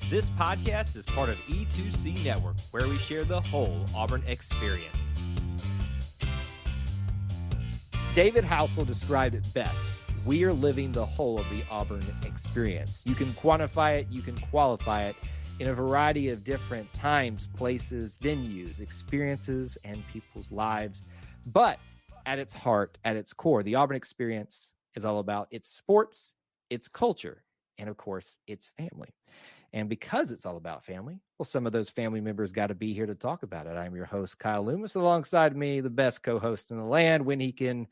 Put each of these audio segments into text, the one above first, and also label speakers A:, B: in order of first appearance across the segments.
A: This podcast is part of E2C Network, where we share the whole Auburn experience. David Housel described it best. We are living the whole of the Auburn experience. You can quantify it, you can qualify it in a variety of different times, places, venues, experiences, and people's lives. But at its heart, at its core, the Auburn experience is all about its sports, its culture, and of course, its family. And because it's all about family, well, some of those family members got to be here to talk about it. I'm your host, Kyle Loomis. Alongside me, the best co-host in the land when he can,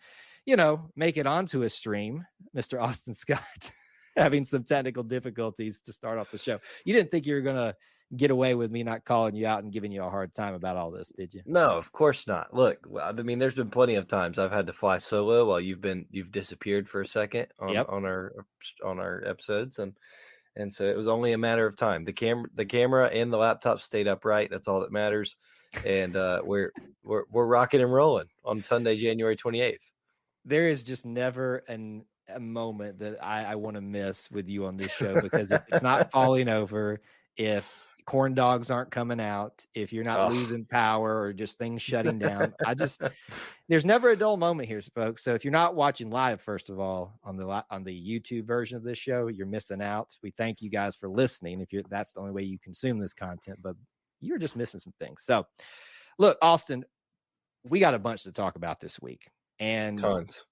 A: make it onto a stream, Mr. Austin Scott, having some technical difficulties to start off the show. You didn't think you were going to get away with me not calling you out and giving you a hard time about all this, did you?
B: No, of course not. Look, I mean, there's been plenty of times I've had to fly solo while you've disappeared for a second on our episodes, and so it was only a matter of time. The camera and the laptop stayed upright. That's all that matters. And we're rocking and rolling on Sunday, January 28th.
A: There is just never a moment that I want to miss with you on this show, because if it's not falling over, if corn dogs aren't coming out, if you're not losing power or just things shutting down, there's never a dull moment here, folks. So if you're not watching live, first of all, on the YouTube version of this show, you're missing out. We thank you guys for listening. That's the only way you consume this content, but you're just missing some things. So look, Austin, we got a bunch to talk about this week, and
B: tons.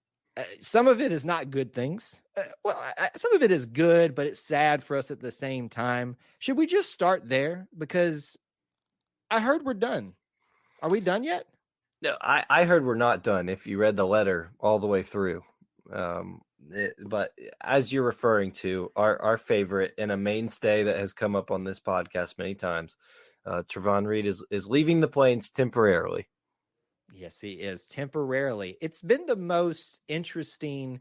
A: Some of it is not good things. Some of it is good, but it's sad for us at the same time. Should we just start there? Because I heard we're done. Are we done yet?
B: No, I heard we're not done if you read the letter all the way through. But as you're referring to, our favorite and a mainstay that has come up on this podcast many times, Travon Reed is leaving the Plains temporarily.
A: Yes, he is temporarily. It's been the most interesting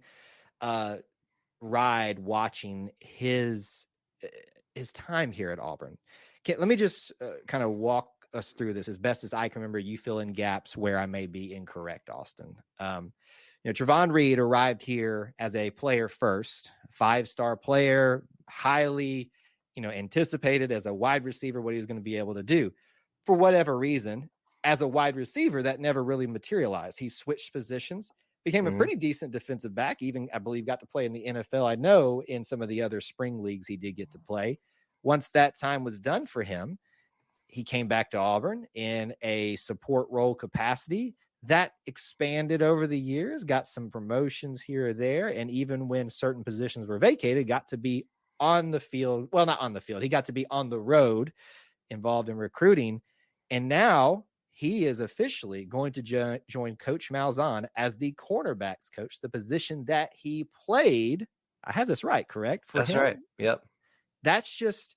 A: ride watching his time here at Auburn. Let me just kind of walk us through this as best as I can remember. You fill in gaps where I may be incorrect, Austin. Travon Reed arrived here as a player first, 5-star player, highly, anticipated as a wide receiver, what he was going to be able to do. For whatever reason, as a wide receiver, that never really materialized. He switched positions, became a pretty decent defensive back, even, I believe, got to play in the NFL. I know in some of the other spring leagues he did get to play. Once that time was done for him, he came back to Auburn in a support role capacity. That expanded over the years, got some promotions here or there, and even when certain positions were vacated, got to be on the field. Well, not on the field. He got to be on the road, involved in recruiting. And now he is officially going to join Coach Malzahn as the cornerbacks coach, the position that he played. I have this right, correct?
B: That's right. Yep.
A: That's just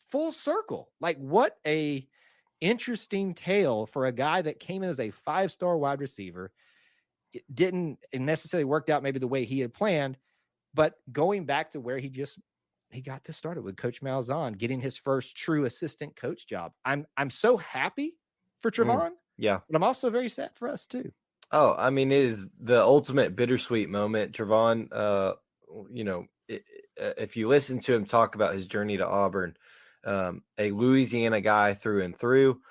A: full circle. Like, what a interesting tale for a guy that came in as a 5-star wide receiver. It didn't necessarily worked out maybe the way he had planned, but going back to where he got this started with Coach Malzahn, getting his first true assistant coach job. I'm so happy for Travon.
B: Yeah.
A: But I'm also very sad for us too.
B: Oh, I mean, it is the ultimate bittersweet moment. Travon, if you listen to him talk about his journey to Auburn, a Louisiana guy through and through,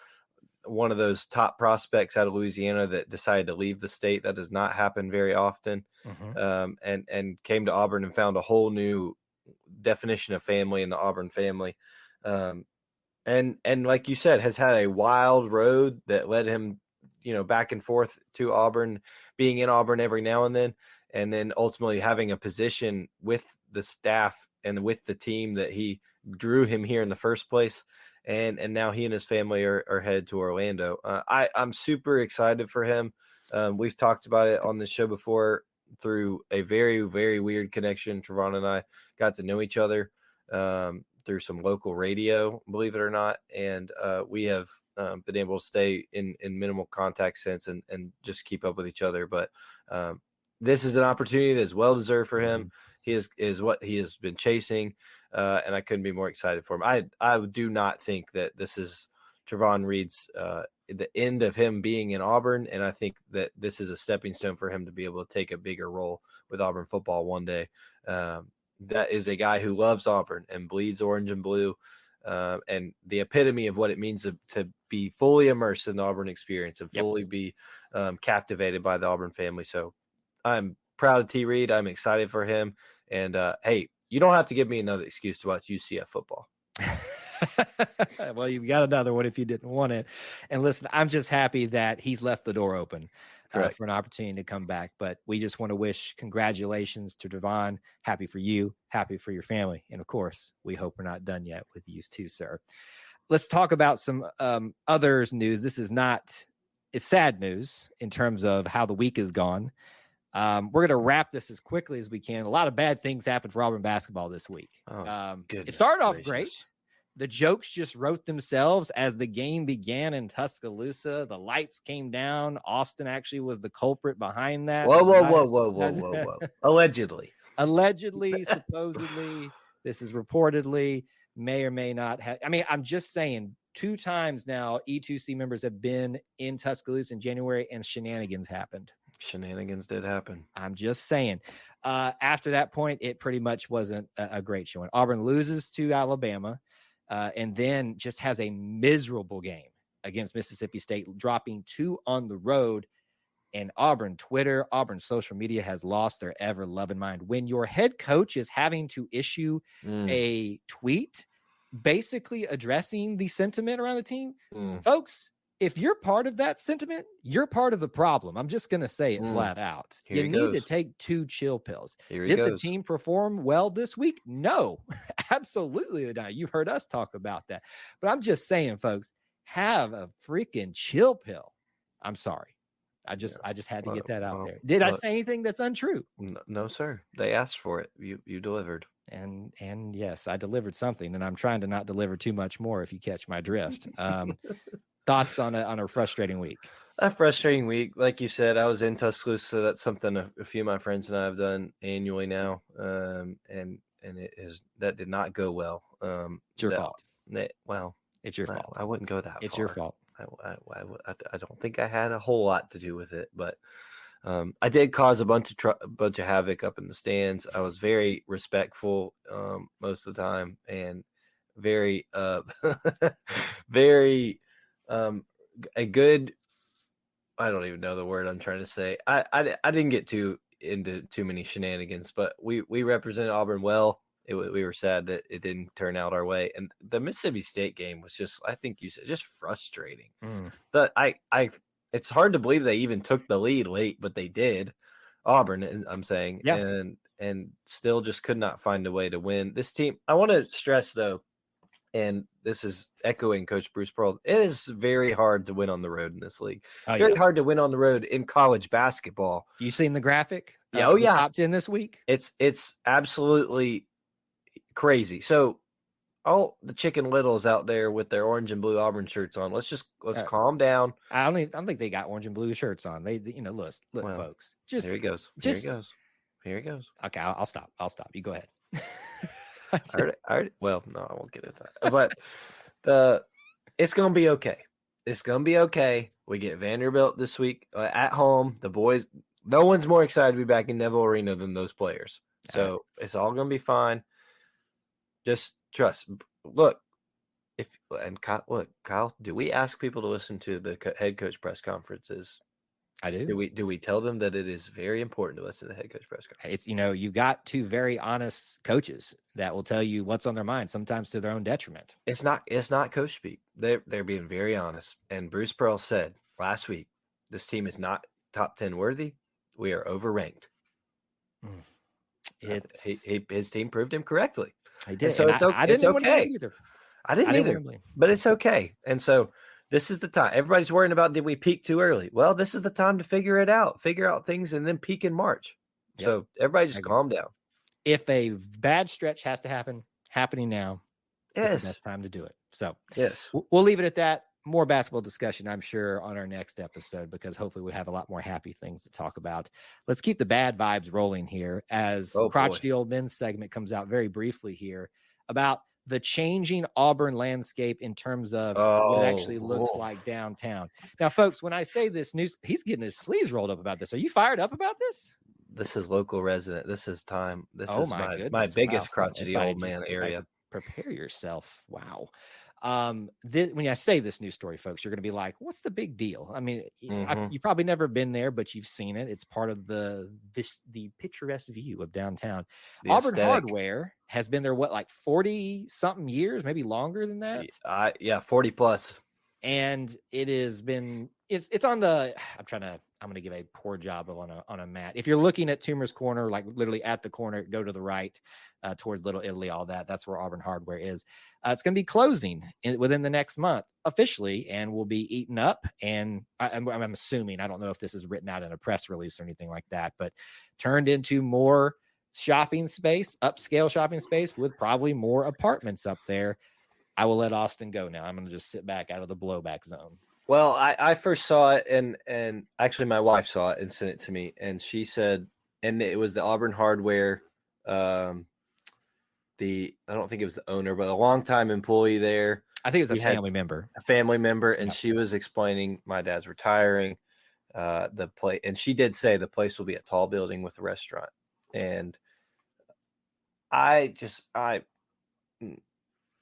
B: one of those top prospects out of Louisiana that decided to leave the state. That does not happen very often. And came to Auburn and found a whole new definition of family in the Auburn family. And like you said, has had a wild road that led him, back and forth to Auburn, being in Auburn every now and then ultimately having a position with the staff and with the team that he drew him here in the first place. And now he and his family are headed to Orlando. I'm super excited for him. We've talked about it on this show before through a very, very weird connection. Travon and I got to know each other through some local radio, believe it or not. And we have been able to stay in minimal contact since and just keep up with each other. But this is an opportunity that is well-deserved for him. He is what he has been chasing, and I couldn't be more excited for him. I do not think that this is Travon Reed's the end of him being in Auburn, and I think that this is a stepping stone for him to be able to take a bigger role with Auburn football one day. That is a guy who loves Auburn and bleeds orange and blue. and the epitome of what it means to be fully immersed in the Auburn experience and fully be captivated by the Auburn family. So I'm proud of T. Reed. I'm excited for him. And hey, you don't have to give me another excuse to watch UCF football.
A: Well, you've got another one if you didn't want it. And listen, I'm just happy that he's left the door open for an opportunity to come back. But we just want to wish congratulations to Devon. Happy for you, happy for your family. And of course, we hope we're not done yet with you too, sir. Let's talk about some others news. This is it's sad news in terms of how the week is gone. We're going to wrap this as quickly as we can. A lot of bad things happened for Auburn basketball this week. It started off great. The jokes just wrote themselves as the game began in Tuscaloosa. The lights came down. Austin actually was the culprit behind that.
B: Whoa. Allegedly,
A: supposedly, this is reportedly, may or may not have. I mean, I'm just saying 2 times now, E2C members have been in Tuscaloosa in January and shenanigans happened.
B: Shenanigans did happen.
A: I'm just saying. After that point, it pretty much wasn't a great showing. Auburn loses to Alabama. And then just has a miserable game against Mississippi State, dropping 2 on the road. And Auburn Twitter, Auburn social media has lost their ever-loving mind. When your head coach is having to issue a tweet basically addressing the sentiment around the team, folks, if you're part of that sentiment, you're part of the problem. I'm just going to say it flat out. You need to take 2 chill pills. Did the team perform well this week? No, absolutely not. You've heard us talk about that. But I'm just saying, folks, have a freaking chill pill. I'm sorry. I just had to get that out there. Did I say anything that's untrue?
B: No, sir. They asked for it. You delivered.
A: And yes, I delivered something, and I'm trying to not deliver too much more if you catch my drift. Thoughts on a frustrating week?
B: A frustrating week. Like you said, I was in Tuscaloosa. That's something a few of my friends and I have done annually now. And that did not go well.
A: It's your fault.
B: It's your fault. I wouldn't go that far.
A: It's your fault.
B: I don't think I had a whole lot to do with it, but I did cause a bunch of havoc up in the stands. I was very respectful most of the time and very very a good, I don't even know the word I'm trying to say. I didn't get into too many shenanigans, but we represented Auburn well. We were sad that it didn't turn out our way. And the Mississippi State game was just, I think you said, just frustrating. It's hard to believe they even took the lead late, but they did. Auburn, I'm saying, and still just could not find a way to win. This team, I want to stress though, and this is echoing Coach Bruce Pearl, it is very hard to win on the road in this league. Very hard to win on the road in college basketball.
A: You seen the graphic?
B: Yeah,
A: top 10 this week.
B: It's absolutely crazy. So all the Chicken Littles out there with their orange and blue Auburn shirts on, let's calm down.
A: I don't think they got orange and blue shirts on. They look, folks. Just
B: here he goes. Here he goes.
A: Okay, I'll stop. You go ahead.
B: I already, well, no, I won't get into that. But it's gonna be okay. It's gonna be okay. We get Vanderbilt this week at home. The boys, no one's more excited to be back in Neville Arena than those players. So it's all gonna be fine. Just trust. Look, Kyle, do we ask people to listen to the head coach press conferences?
A: I do.
B: Do we tell them that it is very important to listen to the head coach press conference?
A: It's, you've got 2 very honest coaches that will tell you what's on their mind, sometimes to their own detriment.
B: It's not coach speak. They're being very honest. And Bruce Pearl said last week, this team is not top 10 worthy. We are overranked. His team proved him correctly.
A: He did.
B: And so
A: I didn't
B: it's
A: want
B: okay.
A: to either.
B: I didn't either. But it's okay. And so this is the time. Everybody's worrying about, did we peak too early? Well, this is the time to figure out things, and then peak in March. Yep. So everybody just calm down.
A: If a bad stretch has to happen, happening now, it's the best time to do it. So
B: yes,
A: we'll leave it at that. More basketball discussion, I'm sure, on our next episode, because hopefully we have a lot more happy things to talk about. Let's keep the bad vibes rolling here as Crotchety Old Men's segment comes out very briefly here about the changing Auburn landscape in terms of what it actually looks like downtown. Now, folks, when I say this news, he's getting his sleeves rolled up about this. Are you fired up about this?
B: This is local resident. This is time. This is my biggest crotchety old man area.
A: Prepare yourself. Wow. When I say this news story, folks, you're going to be like, what's the big deal? I mean, you probably never been there, but you've seen it. It's part of the picturesque view of downtown.
B: The
A: Auburn
B: aesthetic.
A: Hardware has been there, like 40 something years, maybe longer than that.
B: 40 plus.
A: And it has been, it's on the, I'm going to give a poor job of on a map. If you're looking at Toomer's Corner, like literally at the corner, go to the right towards Little Italy, all that. That's where Auburn Hardware is. It's going to be closing within the next month officially, and will be eaten up. And I'm assuming, I don't know if this is written out in a press release or anything like that, but turned into more shopping space, upscale shopping space with probably more apartments up there. I will let Austin go now. I'm going to just sit back out of the blowback zone.
B: Well, I first saw it, and actually my wife saw it and sent it to me, and she said, and it was the Auburn Hardware, I don't think it was the owner, but a longtime employee there.
A: I think it was a family member.
B: And she was explaining my dad's retiring, the place, and she did say the place will be a tall building with a restaurant, and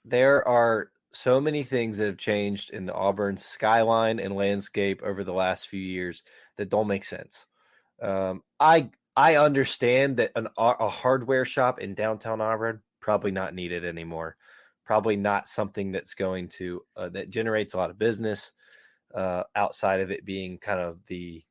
B: there are so many things that have changed in the Auburn skyline and landscape over the last few years that don't make sense. I understand that a hardware shop in downtown Auburn probably not needed anymore. Probably not something that's going to that generates a lot of business outside of it being kind of the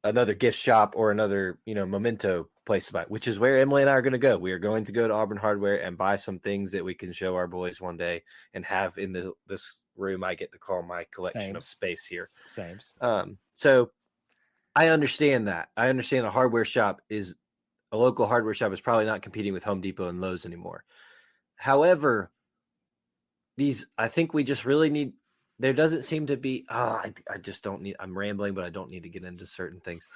B: another gift shop or another memento place to buy, which is where Emily and I are going to go. We are going to go to Auburn Hardware and buy some things that we can show our boys one day and have in this room I get to call my collection of space here. So I understand that. I understand a local hardware shop is probably not competing with Home Depot and Lowe's anymore. However, I think we just really need, there doesn't seem to be, I just don't need, I'm rambling, but I don't need to get into certain things.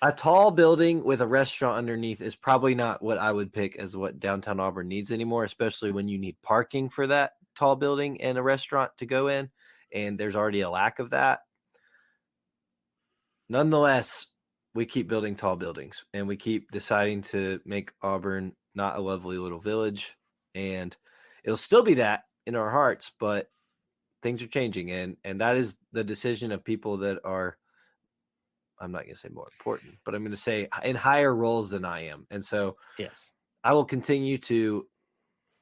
B: A tall building with a restaurant underneath is probably not what I would pick as what downtown Auburn needs anymore, especially when you need parking for that tall building and a restaurant to go in, and there's already a lack of that. Nonetheless, we keep building tall buildings, and we keep deciding to make Auburn not a lovely little village, and it'll still be that in our hearts, but things are changing, and that is the decision of people that are, I'm not going to say more important, but I'm going to say in higher roles than I am. And so
A: yes,
B: I will continue to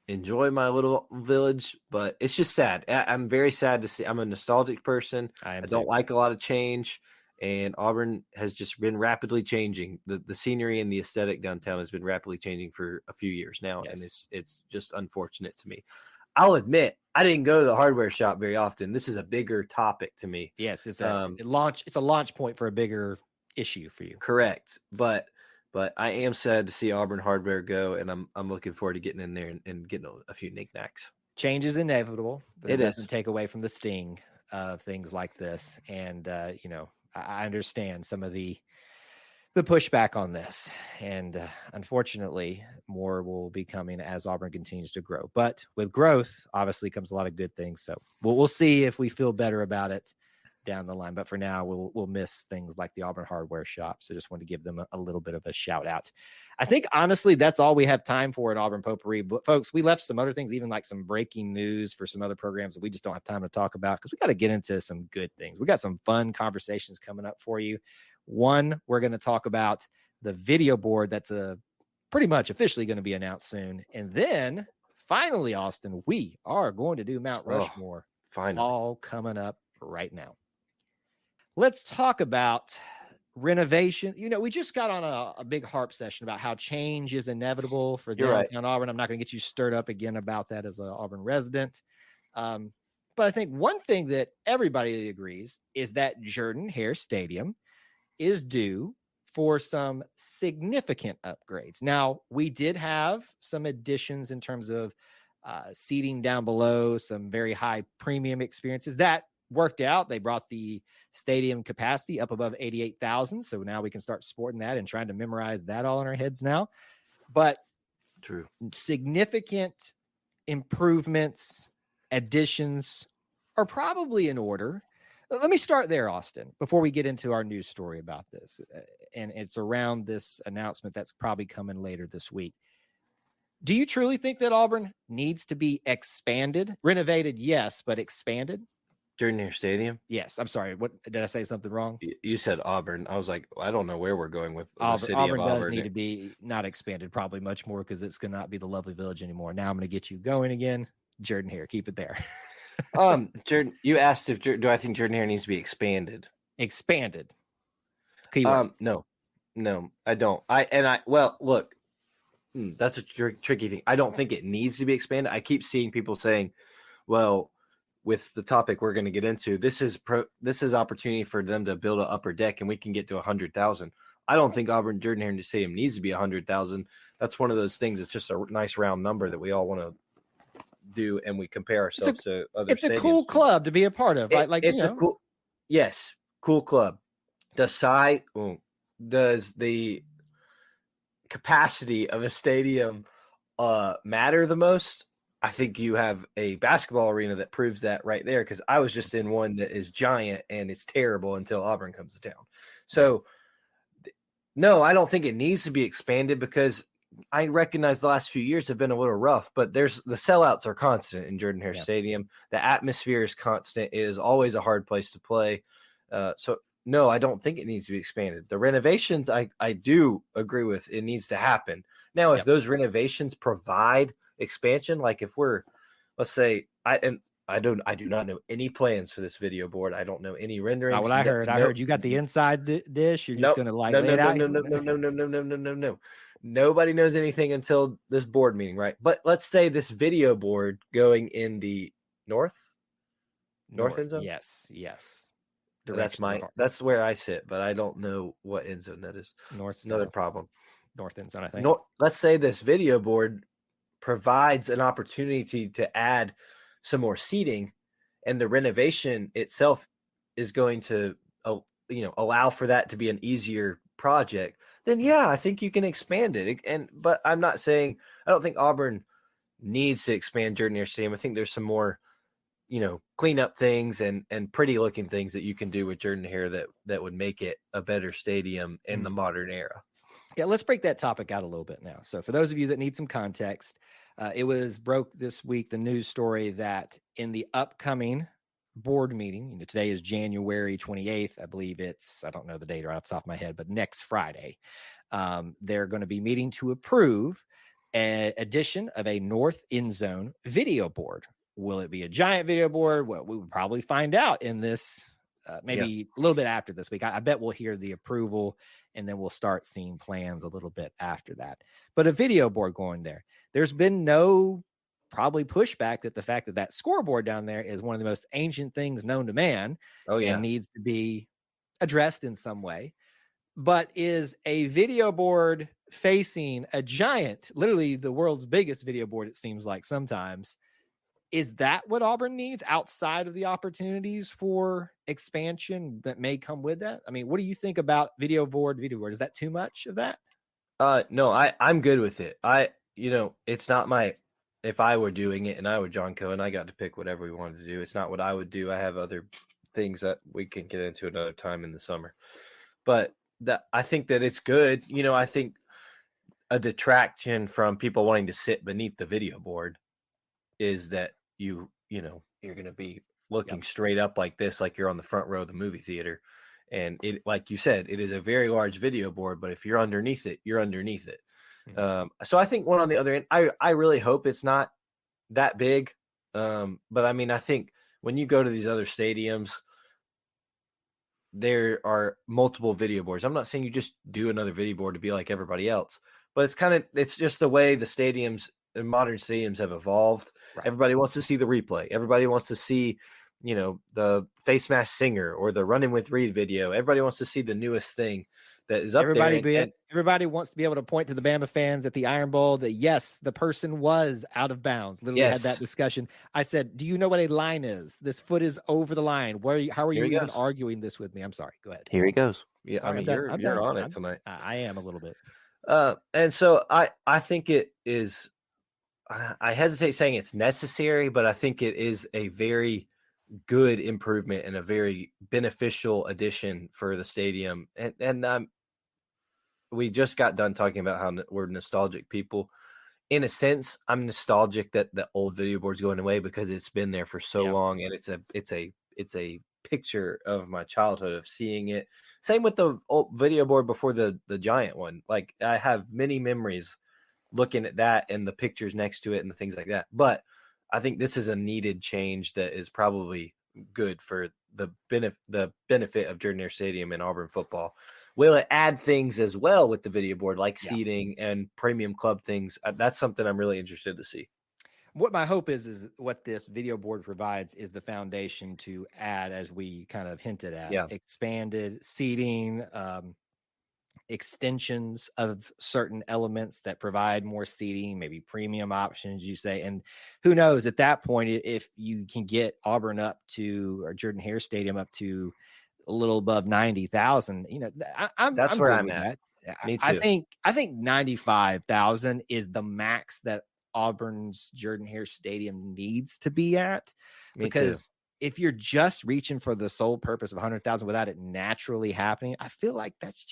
B: enjoy my little village, but it's just sad. I'm very sad to see. I'm a nostalgic person. I don't like a lot of change, and Auburn has just been rapidly changing. The scenery and the aesthetic downtown has been rapidly changing for a few years now. Yes. And it's just unfortunate to me. I'll admit, I didn't go to the hardware shop very often. This is a bigger topic to me.
A: Yes, it's a launch point for a bigger issue for you.
B: Correct. But I am sad to see Auburn Hardware go, and I'm looking forward to getting in there and getting a few knickknacks.
A: Change is inevitable. It doesn't take away from the sting of things like this. And I understand some of the pushback on this, and unfortunately more will be coming as Auburn continues to grow. But with growth obviously comes a lot of good things, so we'll see if we feel better about it down the line. But for now, we'll miss things like the Auburn Hardware shop, so just want to give them a little bit of a shout out. I think honestly that's all we have time for at Auburn Potpourri, but folks, we left some other things, even like some breaking news for some other programs that we just don't have time to talk about, because we got to get into some good things. We got some fun conversations coming up for you. One, we're going to talk about the video board that's pretty much officially going to be announced soon. And then finally, Austin, we are going to do Mount Rushmore.
B: Finally.
A: All coming up right now. Let's talk about renovation. We just got on a big harp session about how change is inevitable for downtown Auburn. I'm not going to get you stirred up again about that as an Auburn resident. But I think one thing that everybody agrees is that Jordan-Hare Stadium is due for some significant upgrades. Now, we did have some additions in terms of seating down below, some very high premium experiences that worked out. They brought the stadium capacity up above 88,000. So now we can start sporting that and trying to memorize that all in our heads now. But
B: true, significant
A: improvements, additions are probably in order. Let me start there, Austin, before we get into our news story about this. And it's around this announcement that's probably coming later this week. Do you truly think that Auburn needs to be expanded? Renovated, yes, but expanded?
B: Jordan-Hare Stadium?
A: Yes. I'm sorry. What did I say something wrong?
B: You said Auburn. I was like, I don't know where we're going with the city
A: Auburn
B: of
A: does
B: Auburn.
A: need to be not expanded, probably much more, because it's going to not be the lovely village anymore. Now I'm going to get you going again. Jordan-Hare, keep it there.
B: Jordan, you asked if do I think Jordan-Hare needs to be expanded?
A: Expanded. Keyword.
B: No, I don't. Look, that's a tricky thing. I don't think it needs to be expanded. I keep seeing people saying, well, with the topic we're going to get into, this is opportunity for them to build an upper deck and we can get to 100,000. I don't think Auburn Jordan-Hare Stadium needs to be 100,000. That's one of those things. It's just a nice round number that we all want to do, and we compare ourselves to other.
A: It's a cool club to be a part of, right?
B: Cool club. Does the capacity of a stadium matter the most? I think you have a basketball arena that proves that right there, because I was just in one that is giant and it's terrible until Auburn comes to town. So, no, I don't think it needs to be expanded, because I recognize the last few years have been a little rough, but the sellouts are constant in Jordan-Hare Stadium. The atmosphere is constant. It is always a hard place to play. So, no, I don't think it needs to be expanded. The renovations, I do agree with. It needs to happen. Now, if those renovations provide expansion, like if we're, let's say, I do not know any plans for this video board. I don't know any renderings.
A: Not what I heard. I heard you got the inside dish. You're just going to lay it out.
B: No. Nobody knows anything until this board meeting, right? But let's say this video board going in the north end zone.
A: Yes.
B: That's where I sit, but I don't know what end zone that is.
A: North.
B: Another problem.
A: North end zone, I think.
B: Let's say this video board provides an opportunity to add some more seating, and the renovation itself is going to allow for that to be an easier project. Then I think you can expand it. But I'm not saying, I don't think Auburn needs to expand Jordan-Hare Stadium. I think there's some more clean up things and pretty looking things that you can do with Jordan-Hare that would make it a better stadium in the modern era.
A: Yeah, let's break that topic out a little bit now. So for those of you that need some context, it was broke this week, the news story that in the upcoming board meeting, today is January 28th. I believe I don't know the date right off the top of my head, but next Friday, they're going to be meeting to approve an addition of a north end zone video board. Will it be a giant video board? Well, we would probably find out in this, maybe a little bit after this week. I bet we'll hear the approval, and then we'll start seeing plans a little bit after that. But a video board going there. There's been no probably pushback that the fact that scoreboard down there is one of the most ancient things known to man. And needs to be addressed in some way. But is a video board facing a giant, literally the world's biggest video board, it seems like sometimes, is that what Auburn needs outside of the opportunities for expansion that may come with that? I mean, what do you think about video board? Is that too much of that?
B: No, I'm good with it. It's not if I were doing it and I were John Cohen, I got to pick whatever we wanted to do. It's not what I would do. I have other things that we can get into another time in the summer. But I think that it's good. I think a detraction from people wanting to sit beneath the video board is that you're going to be looking straight up like this, like you're on the front row of the movie theater. And it, like you said, it is a very large video board, but if you're underneath it, you're underneath it. Mm-hmm. So I think one on the other end, I really hope it's not that big. But I mean, I think when you go to these other stadiums, there are multiple video boards. I'm not saying you just do another video board to be like everybody else, but it's just the way the modern stadiums have evolved. Right. Everybody wants to see the replay. Everybody wants to see, the face mask singer or the running with Reed video. Everybody wants to see the newest thing that is up there.
A: Everybody wants to be able to point to the Bama fans at the Iron Bowl that, yes, the person was out of bounds. Literally had that discussion. I said, do you know what a line is? This foot is over the line. How are you even arguing this with me? I'm sorry. Go ahead.
B: Here he goes. Yeah, sorry, you're on it tonight.
A: I am a little bit.
B: And so I think it is, I hesitate saying it's necessary, but I think it is a very good improvement and a very beneficial addition for the stadium. And we just got done talking about how we're nostalgic people. in a sense, I'm nostalgic that the old video board's going away because it's been there for so
A: Yeah.
B: long, and it's a picture of my childhood of seeing it. Same with the old video board before the giant one. Like I have many memories looking at that and the pictures next to it and the things like that. But I think this is a needed change that is probably good for the benefit of Jordan Hare Stadium and Auburn football. Will it add things as well with the video board, like
A: Yeah.
B: seating and premium club things? That's something I'm really interested to see.
A: What my hope is what this video board provides is the foundation to add, as we kind of hinted at,
B: Yeah.
A: expanded seating, extensions of certain elements that provide more seating, maybe premium options, you say. And who knows at that point, if you can get Auburn up to, or Jordan Hare Stadium up to a little above 90,000, I'm
B: That's where
A: good
B: I'm
A: with
B: at.
A: that.
B: Me
A: I
B: too.
A: think 95,000 is the max that Auburn's Jordan Hare Stadium needs to be at,
B: Me too.
A: because if you're just reaching for the sole purpose of 100,000 without it naturally happening, I feel like that's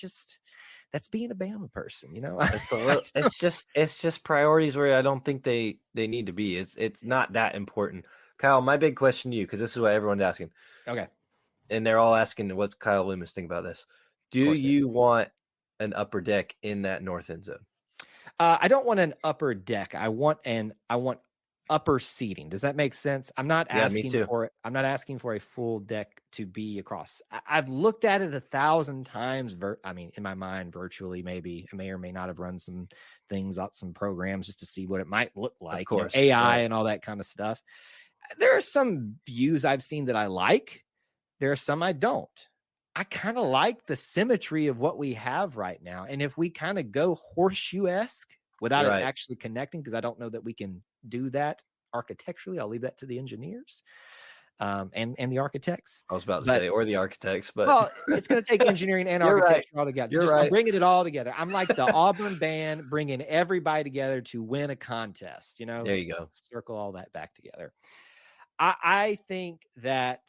A: being a Bama person,
B: It's a little, it's just priorities where I don't think they need to be. It's not that important. Kyle, my big question to you, because this is what everyone's asking.
A: Okay.
B: And they're all asking, what's Kyle Loomis think about this? Do you want an upper deck in that north end zone?
A: I don't want an upper deck. I want upper seating. Does that make sense? I'm not asking for a full deck to be across. I've looked at it 1,000 times. In my mind, virtually, maybe I may or may not have run some things out, some programs just to see what it might look like. Of
B: course,
A: AI and all that kind of stuff. There are some views I've seen that I like. There are some I don't. I kind of like the symmetry of what we have right now. And if we kind of go horseshoe-esque without it actually connecting, because I don't know that we can do that architecturally, I'll leave that to the engineers and the architects.
B: I was about to say, or the architects, but
A: well, it's going to take engineering and architecture all together. I'm bringing it all together. I'm like the Auburn band, bringing everybody together to win a contest.
B: There you go.
A: Circle all that back together. I think that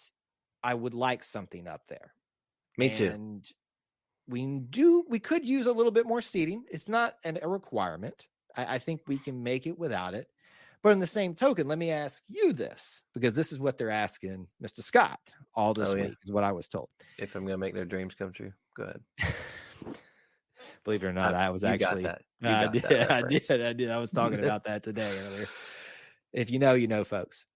A: I would like something up there.
B: Me too.
A: And we could use a little bit more seating. It's not a requirement. I think we can make it without it. But in the same token, let me ask you this, because this is what they're asking Mr. Scott all this week, is what I was told.
B: If I'm going to make their dreams come true, go ahead.
A: Believe it or not, I was actually. I did. I was talking about that today earlier. If you know, you know, folks.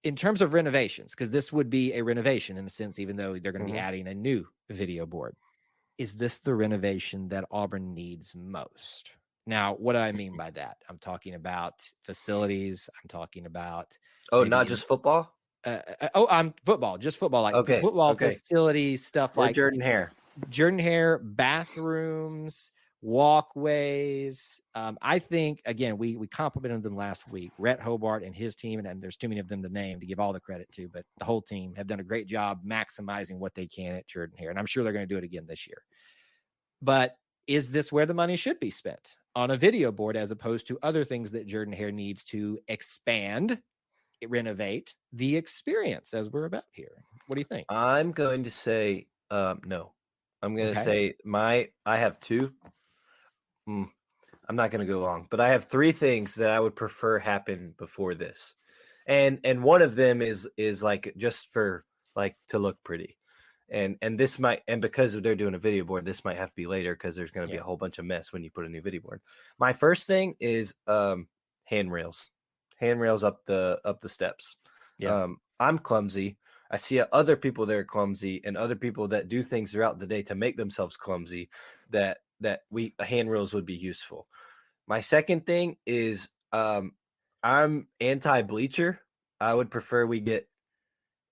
A: In terms of renovations, because this would be a renovation in a sense, even though they're going to be adding a new video board. Is this the renovation that Auburn needs most? Now, what do I mean by that? I'm talking about facilities. I'm talking about
B: not just football.
A: Football, just football, like football facilities, stuff like
B: Jordan Hare,
A: bathrooms, walkways. I think, again, we complimented them last week. Rhett Hobart and his team, and there's too many of them to name to give all the credit to, but the whole team have done a great job maximizing what they can at Jordan Hare, and I'm sure they're going to do it again this year. But is this where the money should be spent? On a video board, as opposed to other things that Jordan Hare needs to expand, renovate the experience, as we're about here? What do you think?
B: I'm going to say no. I'm going to say I have two. I'm not going to go long, but I have three things that I would prefer happen before this. And one of them is like just for like to look pretty. And this might, and because they're doing a video board, this might have to be later because there's going to be a whole bunch of mess when you put a new video board. My first thing is handrails up the steps.
A: Yeah.
B: I'm clumsy. I see other people that are clumsy and other people that do things throughout the day to make themselves clumsy that handrails would be useful. My second thing is I'm anti-bleacher. I would prefer we get,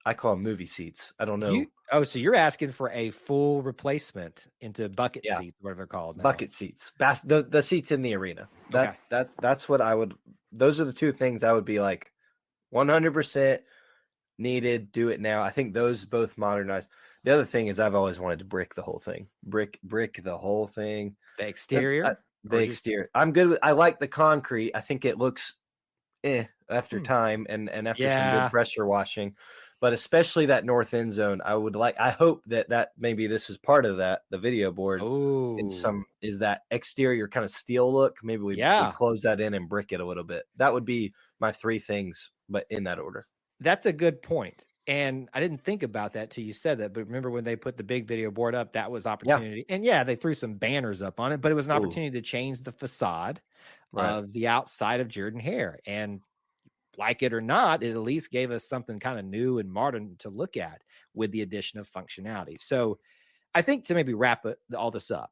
B: I call them movie seats. I don't know.
A: So you're asking for a full replacement into bucket seats, whatever they're called now.
B: Bucket seats. The seats in the arena. That's what I would, those are the two things I would be like 100% needed. Do it now. I think those both modernize. The other thing is I've always wanted to brick the whole thing. Brick the whole thing.
A: The exterior?
B: The exterior. I'm good with, I like the concrete. I think it looks after time and after some good pressure washing. but especially that north end zone. I hope that maybe this is part of that, the video board.
A: Oh,
B: Is that exterior kind of steel look. Maybe we close that in and brick it a little bit. That would be my 3 things, but in that order.
A: That's a good point. And I didn't think about that till you said that. But remember when they put the big video board up, that was opportunity. And they threw some banners up on it, but it was an opportunity to change the facade of the outside of Jordan Hare. And like it or not, it at least gave us something kind of new and modern to look at with the addition of functionality. So I think to maybe wrap all this up,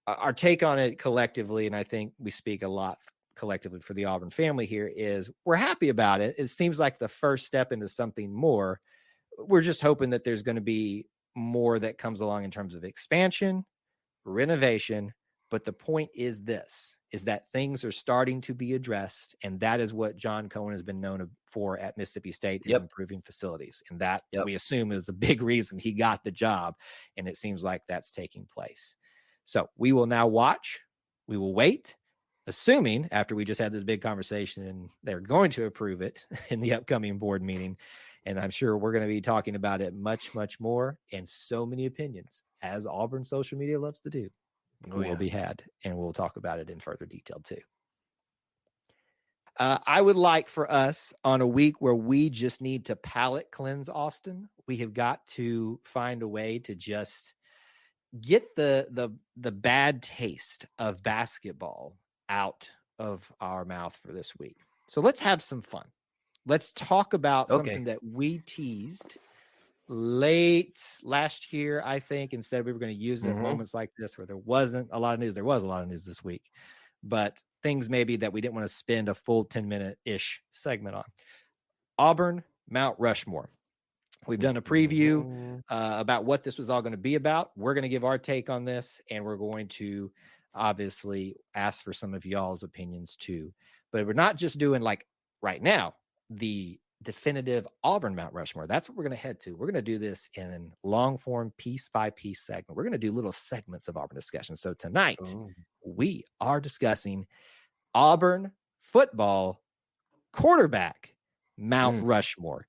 A: our take on it collectively, and I think we speak a lot collectively for the Auburn family here, is we're happy about it. It seems like the first step into something more. We're just hoping that there's going to be more that comes along in terms of expansion, renovation. But the point is that things are starting to be addressed. And that is what John Cohen has been known for at Mississippi State, is improving facilities. And that we assume is the big reason he got the job. And it seems like that's taking place. So we will now watch. We will wait, assuming after we just had this big conversation and they're going to approve it in the upcoming board meeting. And I'm sure we're going to be talking about it much, much more. And so many opinions, as Auburn social media loves to do, will be had. And we'll talk about it in further detail too. I would like for us, on a week where we just need to palate cleanse Austin, we have got to find a way to just get the bad taste of basketball out of our mouth for this week. So let's have some fun. Let's talk about something that we teased late last year, I think. Instead, we were going to use it at moments like this where there wasn't a lot of news. There was a lot of news this week, but things maybe that we didn't want to spend a full 10-minute-ish segment on. Auburn, Mount Rushmore. We've done a preview about what this was all going to be about. We're going to give our take on this, and we're going to obviously ask for some of y'all's opinions too. But we're not just doing, like right now, the definitive Auburn Mount Rushmore. That's what we're going to head to. We're going to do this in long form, piece by piece segment. We're going to do little segments of Auburn discussion. So tonight we are discussing Auburn football quarterback Mount Rushmore.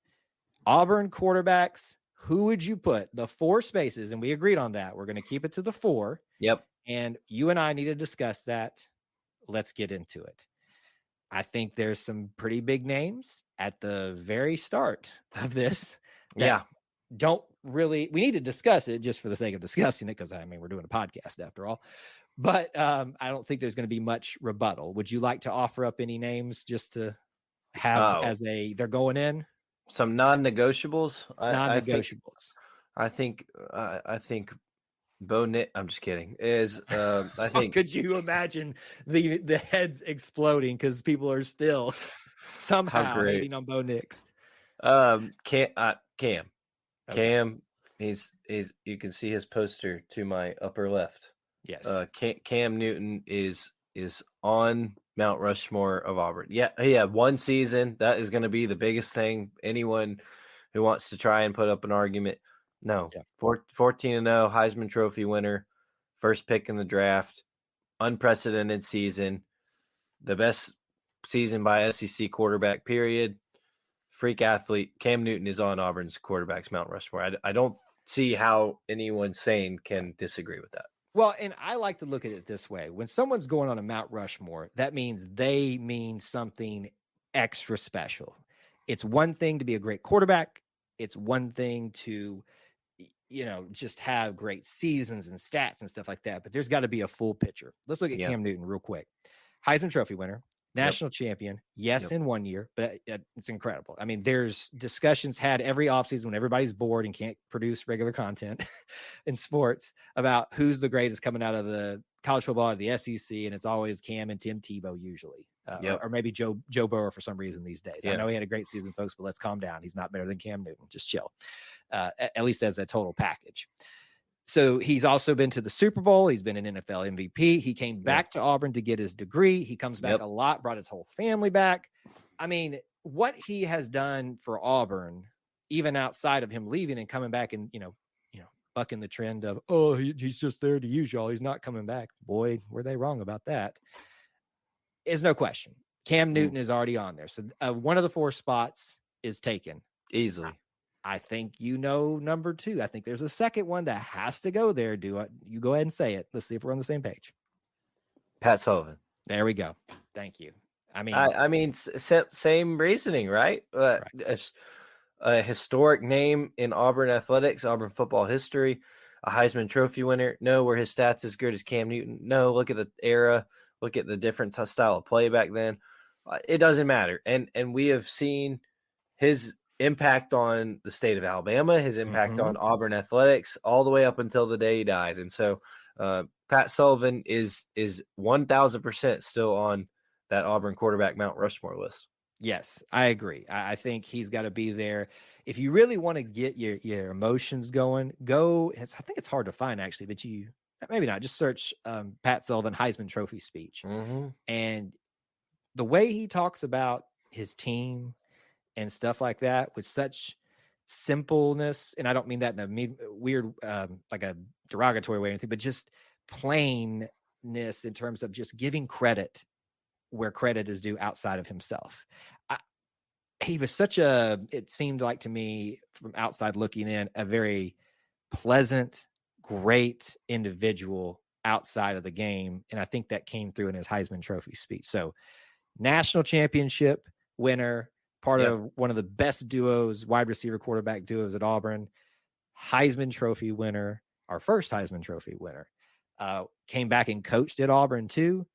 A: Auburn quarterbacks, who would you put? The 4 spaces, and we agreed on that. We're going to keep it to the 4.
B: Yep.
A: And you and I need to discuss that. Let's get into it. I think there's some pretty big names at the very start of this. Don't really, we need to discuss it just for the sake of discussing it, because I mean, we're doing a podcast after all. But I don't think there's going to be much rebuttal. Would you like to offer up any names just to have as they're going in?
B: Some non-negotiables.
A: Non-negotiables.
B: I think Bo Nix. I'm just kidding. Is I think.
A: Could you imagine the heads exploding because people are still somehow hating on Bo Nix?
B: Cam. Cam. He's. You can see his poster to my upper left.
A: Yes.
B: Cam Newton is on Mount Rushmore of Auburn. Yeah, he had 1 season. That is going to be the biggest thing. Anyone who wants to try and put up an argument. No, 14-0, Heisman Trophy winner, first pick in the draft, unprecedented season, the best season by SEC quarterback, period. Freak athlete. Cam Newton is on Auburn's quarterback's Mount Rushmore. I don't see how anyone sane can disagree with that.
A: Well, and I like to look at it this way. When someone's going on a Mount Rushmore, that means they mean something extra special. It's one thing to be a great quarterback. It's one thing to, just have great seasons and stats and stuff like that. But there's got to be a full picture. Let's look at Cam Newton real quick. Heisman Trophy winner, national champion. Yes, in 1 year, but it's incredible. I mean, there's discussions had every offseason when everybody's bored and can't produce regular content in sports about who's the greatest coming out of the college football of the SEC. And it's always Cam and Tim Tebow usually, or maybe Joe Burrow for some reason these days. I know he had a great season, folks, but let's calm down. He's not better than Cam Newton. Just chill. At least as a total package. So he's also been to the Super Bowl. He's been an NFL MVP. He came back to Auburn to get his degree. He comes back a lot, brought his whole family back. I mean, what he has done for Auburn, even outside of him leaving and coming back and, bucking the trend of, he's just there to use y'all. He's not coming back. Boy, were they wrong about that. Is no question. Cam Newton is already on there. So one of the 4 spots is taken.
B: Easily.
A: I think number 2. I think there's a second one that has to go there. You go ahead and say it. Let's see if we're on the same page.
B: Pat Sullivan.
A: There we go. Thank you.
B: I mean, same reasoning, right? A historic name in Auburn athletics, Auburn football history, a Heisman Trophy winner. No, were his stats as good as Cam Newton? No, look at the era. Look at the different style of play back then. It doesn't matter. And we have seen his impact on the state of Alabama, his impact on Auburn athletics, all the way up until the day he died. And so Pat Sullivan is 1,000% still on that Auburn quarterback Mount Rushmore list.
A: Yes, I agree. I think he's got to be there. If you really want to get your emotions going, I think it's hard to find actually, but maybe not. Just search Pat Sullivan Heisman Trophy speech. And the way he talks about his team and stuff like that with such simpleness, and I don't mean that in a weird, like a derogatory way or anything, but just plainness in terms of just giving credit where credit is due outside of himself. He was it seemed like to me from outside looking in, a very pleasant, great individual outside of the game. And I think that came through in his Heisman Trophy speech. So national championship winner, part of one of the best duos, wide receiver quarterback duos at Auburn, Heisman Trophy winner, our first Heisman Trophy winner, came back and coached at Auburn too.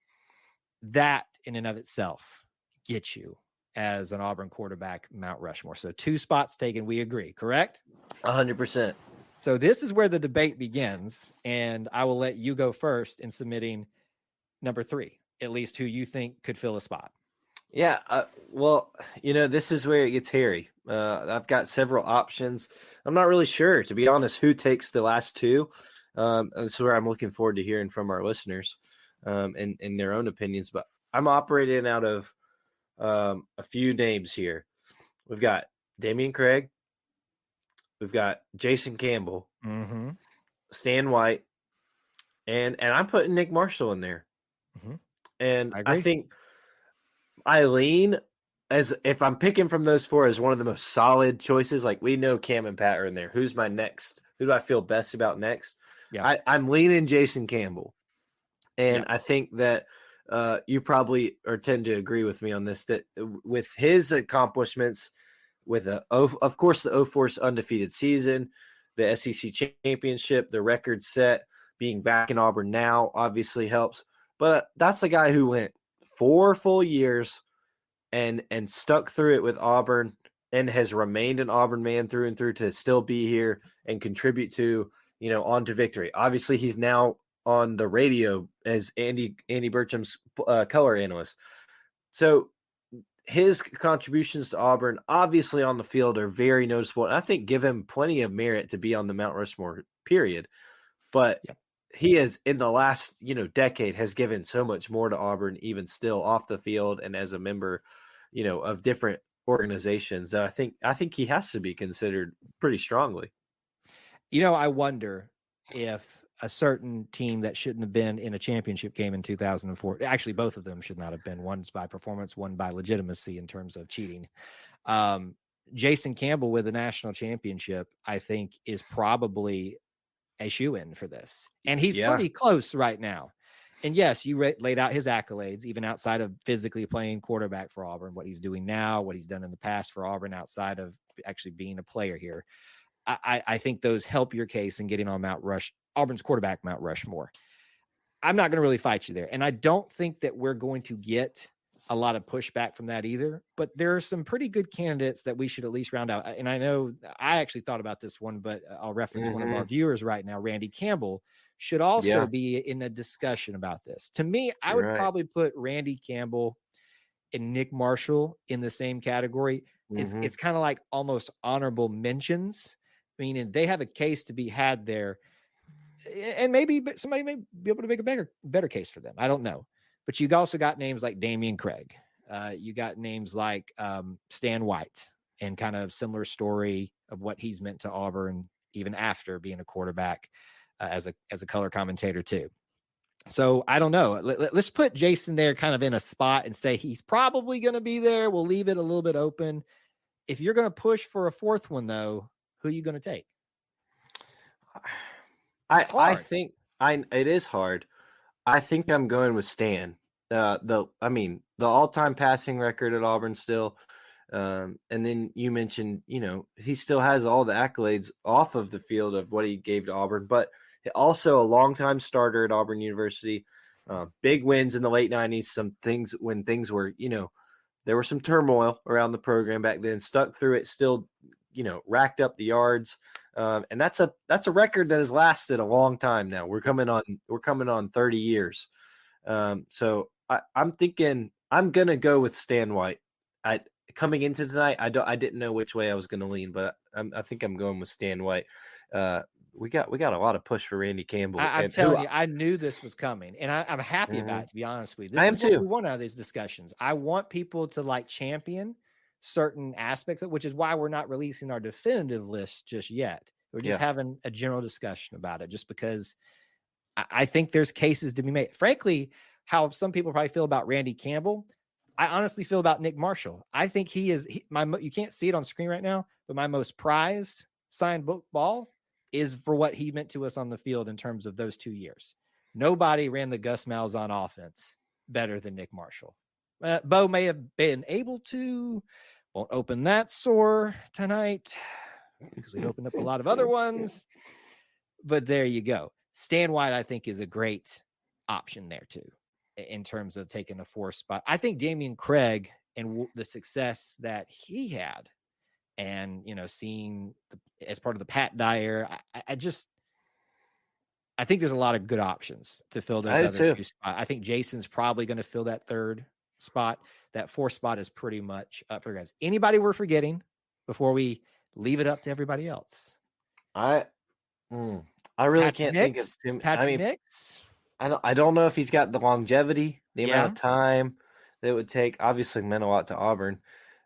A: That in and of itself gets you as an Auburn quarterback, Mount Rushmore. So 2 spots taken. We agree, correct?
B: 100%.
A: So this is where the debate begins. And I will let you go first in submitting number 3, at least who you think could fill a spot.
B: Yeah. Well, this is where it gets hairy. I've got several options. I'm not really sure, to be honest, who takes the last 2. This is where I'm looking forward to hearing from our listeners and their own opinions. But I'm operating out of a few names here. We've got Damian Craig. We've got Jason Campbell, Stan White, and I'm putting Nick Marshall in there. And I think I lean, as if I'm picking from those 4, as one of the most solid choices. Like, we know Cam and Pat are in there. Who's my next? Who do I feel best about next? Yeah. I'm leaning Jason Campbell. And I think that you probably tend to agree with me on this, that with his accomplishments, with of course the 04 undefeated season, the SEC championship, the record set, being back in Auburn now obviously helps. But that's a guy who went 4 full years and stuck through it with Auburn and has remained an Auburn man through and through to still be here and contribute to, on to victory. Obviously, he's now on the radio as Andy Burcham's color analyst. So his contributions to Auburn, obviously on the field, are very noticeable. And I think give him plenty of merit to be on the Mount Rushmore, period. But he has, in the last, decade, has given so much more to Auburn, even still off the field and as a member, of different organizations, that I think he has to be considered pretty strongly.
A: I wonder if a certain team that shouldn't have been in a championship game in 2004, actually both of them should not have been, one's by performance, one by legitimacy in terms of cheating. Jason Campbell with a national championship, I think, is probably a shoe-in for this. And he's pretty close right now. And yes, you laid out his accolades, even outside of physically playing quarterback for Auburn, what he's doing now, what he's done in the past for Auburn outside of actually being a player here. I think those help your case in getting on Auburn's quarterback, Mount Rushmore. I'm not going to really fight you there. And I don't think that we're going to get a lot of pushback from that either, but there are some pretty good candidates that we should at least round out. And I know I actually thought about this one, but I'll reference one of our viewers right now. Randy Campbell should also be in a discussion about this. To me, I would probably put Randy Campbell and Nick Marshall in the same category. It's kind of like almost honorable mentions, meaning they have a case to be had there. And maybe somebody may be able to make a better case for them. I don't know. But you also got names like Damian Craig. You got names like Stan White, and kind of similar story of what he's meant to Auburn, even after being a quarterback as a color commentator too. So I don't know. Let's put Jason there kind of in a spot and say he's probably going to be there. We'll leave it a little bit open. If you're going to push for a 4th one, though, who are you going to take?
B: I think it is hard. I think I'm going with Stan. The all-time passing record at Auburn still. And then you mentioned, he still has all the accolades off of the field of what he gave to Auburn, but also a longtime starter at Auburn University. Big wins in the late 90s, some things when things were, there was some turmoil around the program back then, stuck through it, still, racked up the yards. And that's a record that has lasted a long time now. We're coming on 30 years. So I'm thinking I'm going to go with Stan White. Coming into tonight, I didn't know which way I was going to lean, but I think I'm going with Stan White. We got a lot of push for Randy Campbell.
A: I'm telling you, I knew this was coming, and I'm happy about it, to be honest with you. This is what we want out of these discussions. I want people to champion certain aspects, which is why we're not releasing our definitive list just yet. We're just having a general discussion about it, just because I think there's cases to be made. Frankly, how some people probably feel about Randy Campbell, I honestly feel about Nick Marshall. I think he is you can't see it on screen right now, but my most prized signed book ball is for what he meant to us on the field in terms of those 2 years. Nobody ran the Gus Malzahn offense better than Nick Marshall. Bo may have been able to. Won't open that sore tonight because we opened up a lot of other ones. But there you go. Stan White, I think, is a great option there too, in terms of taking a 4 spot. I think Damian Craig and the success that he had, and seeing as part of the Pat Dyer, I think there's a lot of good options to fill those other 2 spots. I think Jason's probably going to fill that 3rd spot. That 4th spot is pretty much up for grabs. Anybody we're forgetting before we leave it up to everybody else?
B: I really
A: Patrick
B: can't
A: Nix?
B: think of him.
A: Patrick Nix?
B: I don't know if he's got the longevity, the amount of time that it would take. Obviously meant a lot to Auburn.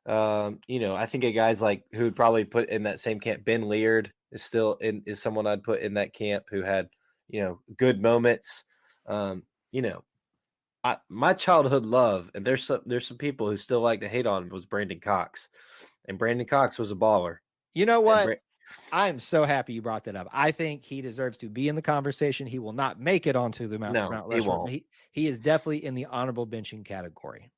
B: I think of guys like who would probably put in that same camp. Ben Leard is someone I'd put in that camp who had, good moments. My childhood love, and there's some people who still like to hate on him, was Brandon Cox, and Brandon Cox was a baller.
A: You know what? I'm so happy you brought that up. I think he deserves to be in the conversation. He will not make it onto the Mount Rushmore.
B: He won't.
A: He is definitely in the honorable benching category.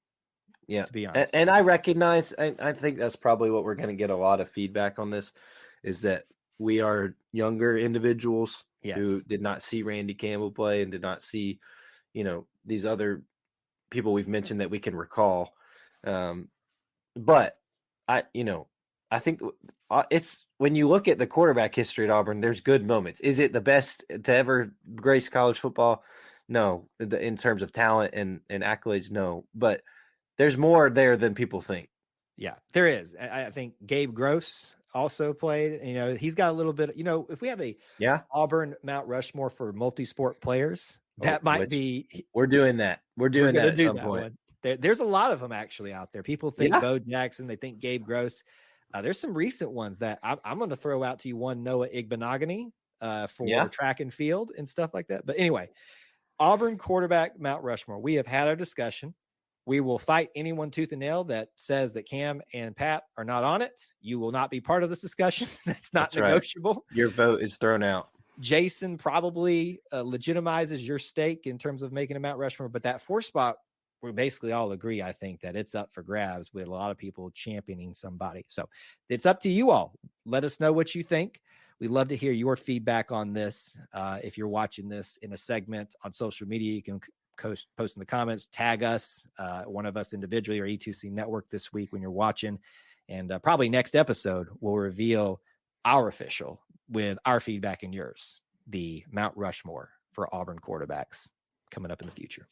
B: Yeah,
A: to be honest.
B: And I recognize, I think that's probably what we're going to get a lot of feedback on this, is that we are younger individuals who did not see Randy Campbell play and did not see, these other people we've mentioned that we can recall. But I think it's when you look at the quarterback history at Auburn, there's good moments. Is it the best to ever grace college football? No, in terms of talent and accolades, no. But there's more there than people think.
A: Yeah, there is. I think Gabe Gross also played. He's got a little bit. If we have a Auburn Mount Rushmore for multi-sport players, that might be.
B: We're doing that. We're doing that at some point.
A: There's a lot of them actually out there. People think Bo Jackson. They think Gabe Gross. There's some recent ones that I'm going to throw out to you. One, Noah Igbenogany for track and field and stuff like that. But anyway, Auburn quarterback Mount Rushmore. We have had our discussion. We will fight anyone tooth and nail that says that Cam and Pat are not on it. You will not be part of this discussion. That's not negotiable.
B: Right. Your vote is thrown out.
A: Jason probably legitimizes your stake in terms of making a Mount Rushmore, but that 4 spot, we basically all agree, I think, that it's up for grabs with a lot of people championing somebody. So it's up to you all. Let us know what you think. We'd love to hear your feedback on this. If you're watching this in a segment on social media, you can post in the comments, tag us, one of us individually or E2C Network this week when you're watching. And probably next episode, we'll reveal our official with our feedback and yours, the Mount Rushmore for Auburn quarterbacks coming up in the future.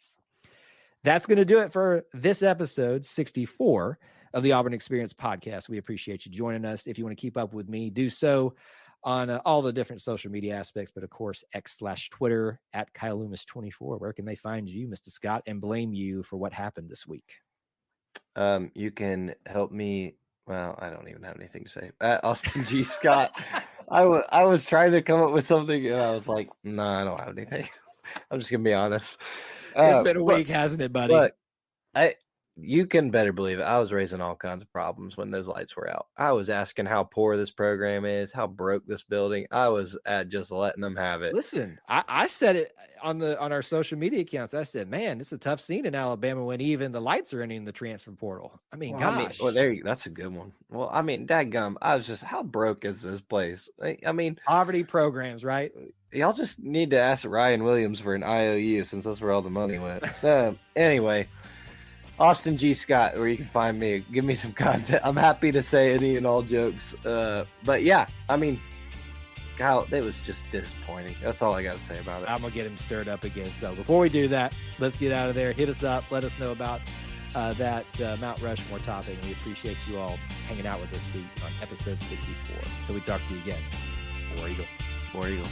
A: That's going to do it for this episode 64 of the Auburn Experience podcast. We appreciate you joining us. If you want to keep up with me, do so on all the different social media aspects, but of course, X/Twitter at Kyle Loomis 24. Where can they find you, Mr. Scott, and blame you for what happened this week?
B: You can help me. Well, I don't even have anything to say. Austin G. Scott. I was trying to come up with something, and I was like, no, I don't have anything. I'm just going to be honest.
A: It's been a week, hasn't it, buddy?
B: But You can better believe it. I was raising all kinds of problems when those lights were out. I was asking how poor this program is, how broke this building. I was at just letting them have it.
A: Listen, I said it on our social media accounts. I said, man, it's a tough scene in Alabama when even the lights are in the transfer portal. I mean, gosh.
B: That's a good one. Well, I mean, dadgum, I was just, how broke is this place? I mean,
A: poverty programs, right?
B: Y'all just need to ask Ryan Williams for an IOU since that's where all the money went. Anyway, Austin G. Scott, where you can find me. Give me some content. I'm happy to say any and all jokes. But yeah, I mean, Kyle, it was just disappointing. That's all I got to say about it.
A: I'm going to get him stirred up again. So before we do that, let's get out of there. Hit us up. Let us know about that Mount Rushmore topic. We appreciate you all hanging out with us this week on episode 64. So we talk to you again. War Eagle.
B: War Eagle.